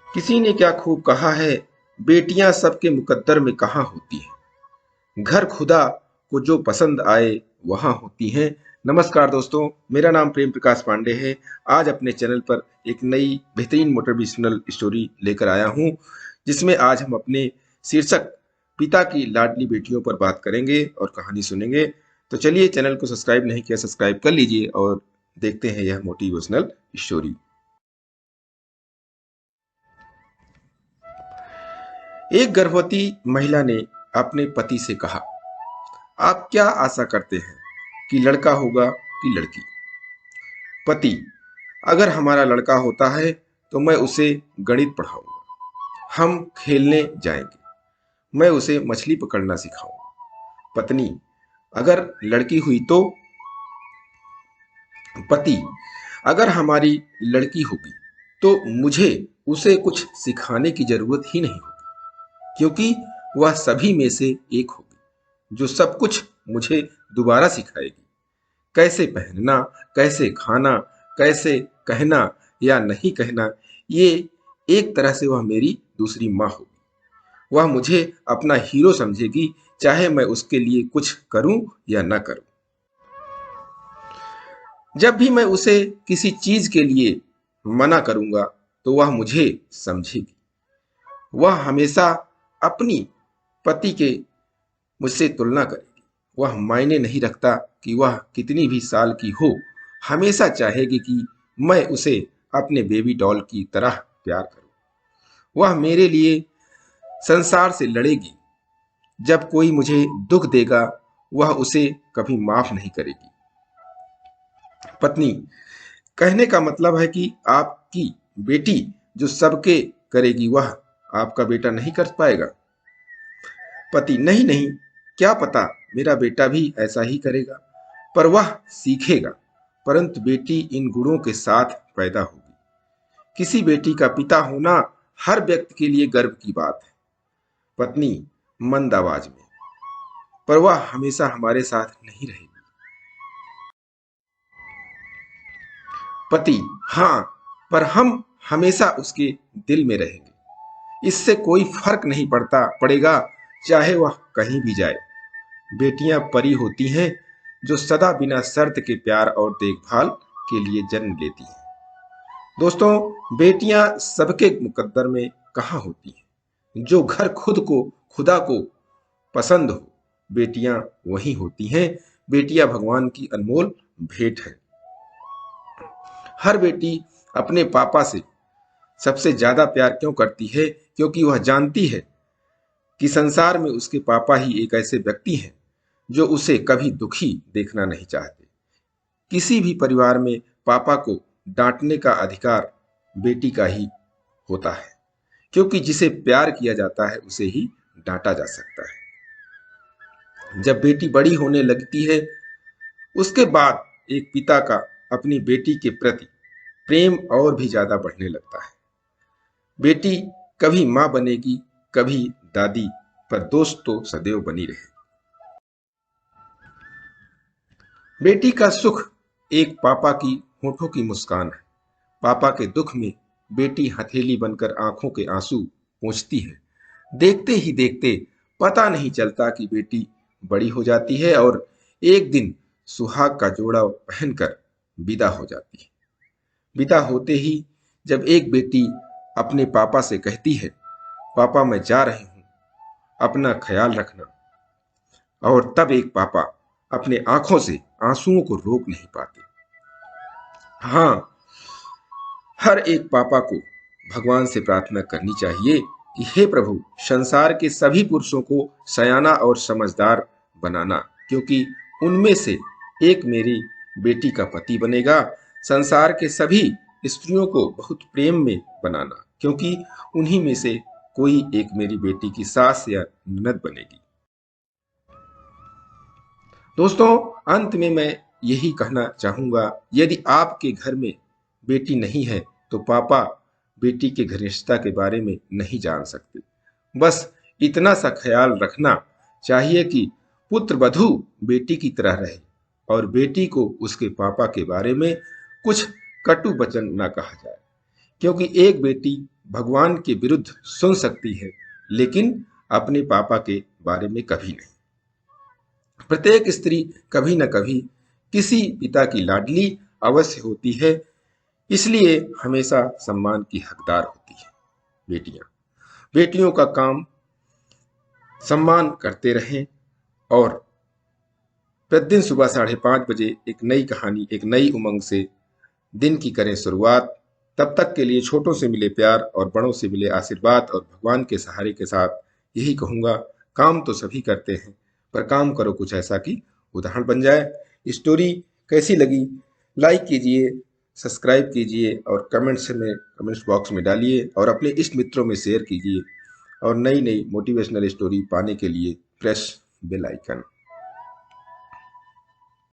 किसी ने क्या खूब कहा है, बेटियां सबके मुकद्दर में कहाँ होती हैं। घर खुदा को जो पसंद आए वहां होती हैं। नमस्कार दोस्तों, मेरा नाम प्रेम प्रकाश पांडे है। आज अपने चैनल पर एक नई बेहतरीन मोटिवेशनल स्टोरी लेकर आया हूं, जिसमें आज हम अपने शीर्षक पिता की लाडली बेटियों पर बात करेंगे और कहानी सुनेंगे। तो चलिए, चैनल को सब्सक्राइब नहीं किया सब्सक्राइब कर लीजिए और देखते हैं यह मोटिवेशनल स्टोरी। एक गर्भवती महिला ने अपने पति से कहा, आप क्या आशा करते हैं कि लड़का होगा कि लड़की? पति, अगर हमारा लड़का होता है तो मैं उसे गणित पढ़ाऊंगा, हम खेलने जाएंगे, मैं उसे मछली पकड़ना सिखाऊंगा। पत्नी, अगर लड़की हुई तो? पति, अगर हमारी लड़की होगी तो मुझे उसे कुछ सिखाने की जरूरत ही नहीं होगी, क्योंकि वह सभी में से एक होगी जो सब कुछ मुझे दोबारा सिखाएगी। कैसे पहनना, कैसे खाना, कैसे कहना या नहीं कहना, ये एक तरह से वह मेरी दूसरी माँ होगी। वह मुझे अपना हीरो समझेगी, चाहे मैं उसके लिए कुछ करूं या ना करूं। जब भी मैं उसे किसी चीज के लिए मना करूंगा तो वह मुझे समझेगी। वह हमेशा अपनी पति के मुझसे तुलना करेगी। वह मायने नहीं रखता कि वह कितनी भी साल की हो, हमेशा चाहेगी कि मैं उसे अपने बेबी डॉल की तरह प्यार करूं। वह मेरे लिए संसार से लड़ेगी। जब कोई मुझे दुख देगा, वह उसे कभी माफ नहीं करेगी। पत्नी, कहने का मतलब है कि आपकी बेटी जो सबके करेगी, वह आपका बेटा नहीं कर पाएगा? पति, नहीं नहीं, क्या पता मेरा बेटा भी ऐसा ही करेगा, पर वह सीखेगा। परंतु बेटी इन गुणों के साथ पैदा होगी। किसी बेटी का पिता होना हर व्यक्ति के लिए गर्व की बात है। पत्नी मंद आवाज में, पर वह हमेशा हमारे साथ नहीं रहेगी। पति, हाँ, पर हम हमेशा उसके दिल में रहेंगे। इससे कोई फर्क नहीं पड़ेगा, चाहे वह कहीं भी जाए। बेटियां परी होती हैं जो सदा बिना शर्त के प्यार और देखभाल के लिए जन्म लेती हैं। दोस्तों, बेटियां सबके मुकद्दर में कहाँ होती हैं? जो घर खुदा को पसंद हो, बेटियां वही होती हैं। बेटियां भगवान की अनमोल भेंट है। हर बेटी अपने पापा से सबसे ज्यादा प्यार क्यों करती है? क्योंकि वह जानती है कि संसार में उसके पापा ही एक ऐसे व्यक्ति हैं जो उसे कभी दुखी देखना नहीं चाहते। किसी भी परिवार में पापा को डांटने का अधिकार बेटी का ही होता है, क्योंकि जिसे प्यार किया जाता है उसे ही डांटा जा सकता है। जब बेटी बड़ी होने लगती है, उसके बाद एक पिता का अपनी बेटी के प्रति प्रेम और भी ज्यादा बढ़ने लगता है। बेटी कभी माँ बनेगी, कभी दादी, पर दोस्त तो सदैव बनी रहे। बेटी का सुख एक पापा की होठों की मुस्कान है। पापा के दुख में बेटी हथेली बनकर आंखों के आंसू पोंछती है। देखते ही देखते पता नहीं चलता कि बेटी बड़ी हो जाती है और एक दिन सुहाग का जोड़ा पहनकर विदा हो जाती है। विदा होते ही जब एक बेटी अपने पापा से कहती है, पापा मैं जा रही हूं, अपना ख्याल रखना, और तब एक पापा अपने आंखों से आंसुओं को रोक नहीं पाते। हाँ, हर एक पापा को भगवान से प्रार्थना करनी चाहिए कि हे प्रभु, संसार के सभी पुरुषों को सयाना और समझदार बनाना, क्योंकि उनमें से एक मेरी बेटी का पति बनेगा। संसार के सभी स्त्रियों को बहुत प्रेम में बनाना, क्योंकि उन्हीं में से कोई एक मेरी बेटी की सास या ननद बनेगी। दोस्तों, अंत में मैं यही कहना चाहूंगा, यदि आपके घर में बेटी नहीं है तो पापा बेटी के घनिष्ठता के बारे में नहीं जान सकते। बस इतना सा ख्याल रखना चाहिए कि पुत्र वधू बेटी की तरह रहे और बेटी को उसके पापा के बारे में कुछ कटु वचन ना कहा जाए, क्योंकि एक बेटी भगवान के विरुद्ध सुन सकती है, लेकिन अपने पापा के बारे में कभी नहीं। प्रत्येक स्त्री कभी न कभी किसी पिता की लाडली अवश्य होती है, इसलिए हमेशा सम्मान की हकदार होती है। बेटियां, बेटियों का काम सम्मान करते रहें और प्रतिदिन सुबह 5:30 बजे एक नई कहानी, एक नई उमंग से दिन की करें शुरुआत। तब तक के लिए छोटों से मिले प्यार और बड़ों से मिले आशीर्वाद और भगवान के सहारे के साथ यही कहूंगा, काम तो सभी करते हैं, पर काम करो कुछ ऐसा कि उदाहरण बन जाए। स्टोरी कैसी लगी लाइक कीजिए, सब्सक्राइब कीजिए और कमेंट्स बॉक्स में डालिए और अपने इष्ट मित्रों में शेयर कीजिए। और नई नई मोटिवेशनल स्टोरी पाने के लिए प्रेस बेल आइकन।